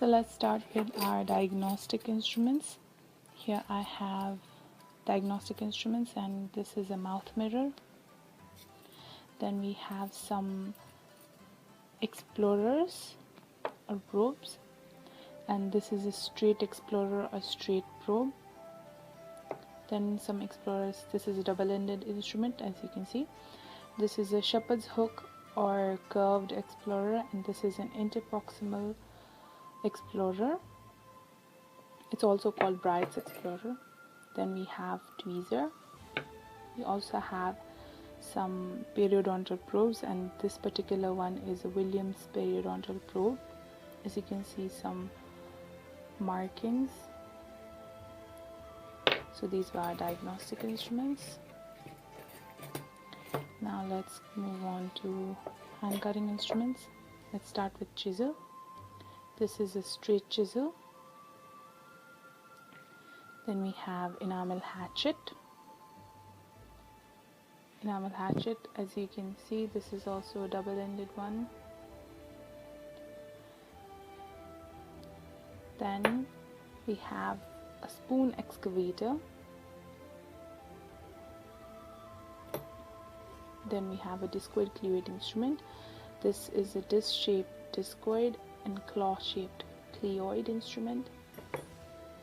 So let's start with our diagnostic instruments. Here I have diagnostic instruments, and this is a mouth mirror. Then we have some explorers or probes, and this is a straight explorer or straight probe. Then some explorers. This is a double-ended instrument, as you can see. This is a shepherd's hook or curved explorer, and this is an interproximal explorer. It's also called Bright's explorer. Then we have tweezer. We also have some periodontal probes, and this particular one is a Williams periodontal probe. As you can see, some markings. So these were our diagnostic instruments. Now let's move on to hand cutting instruments. Let's start with chisel. This is a straight chisel. Then we have enamel hatchet. Enamel hatchet, as you can see, this is also a double-ended one. Then we have a spoon excavator. Then we have a discoid cleavage instrument. This is a disc-shaped discoid and claw-shaped cleoid instrument.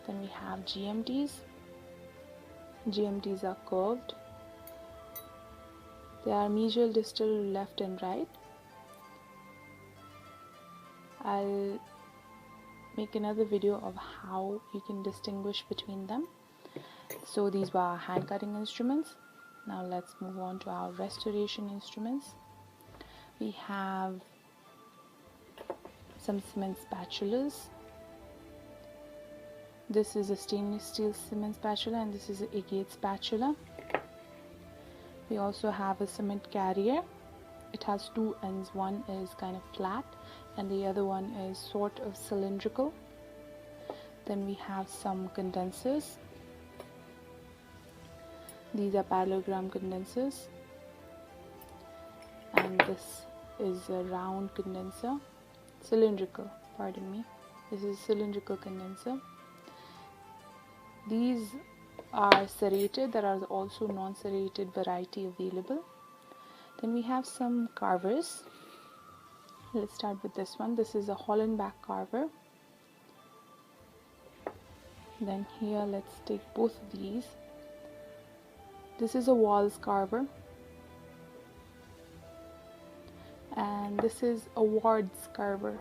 Then we have GMTs. GMTs are curved. They are mesial, distal, left and right. I'll make another video of how you can distinguish between them. So these were our hand cutting instruments. Now let's move on to our restoration instruments. We have some cement spatulas. This is a stainless steel cement spatula, and this is an agate spatula. We also have a cement carrier. It has two ends. One is kind of flat and the other one is sort of cylindrical. Then we have some condensers. These are parallelogram condensers, and this is a round condenser, cylindrical, pardon me. This is a cylindrical condenser. These are serrated. There are also non-serrated variety available. Then we have some carvers. Let's start with this one. This is a Hollenbach carver. Then here, let's take both of these. This is a Walls carver, and this is a Ward's carver.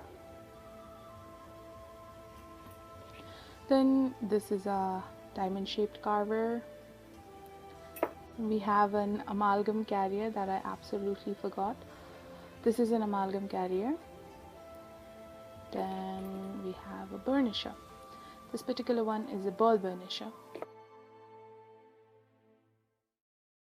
Then this is a diamond shaped carver. We have an amalgam carrier that I absolutely forgot. This is an amalgam carrier. Then we have a burnisher. This particular one is a ball burnisher.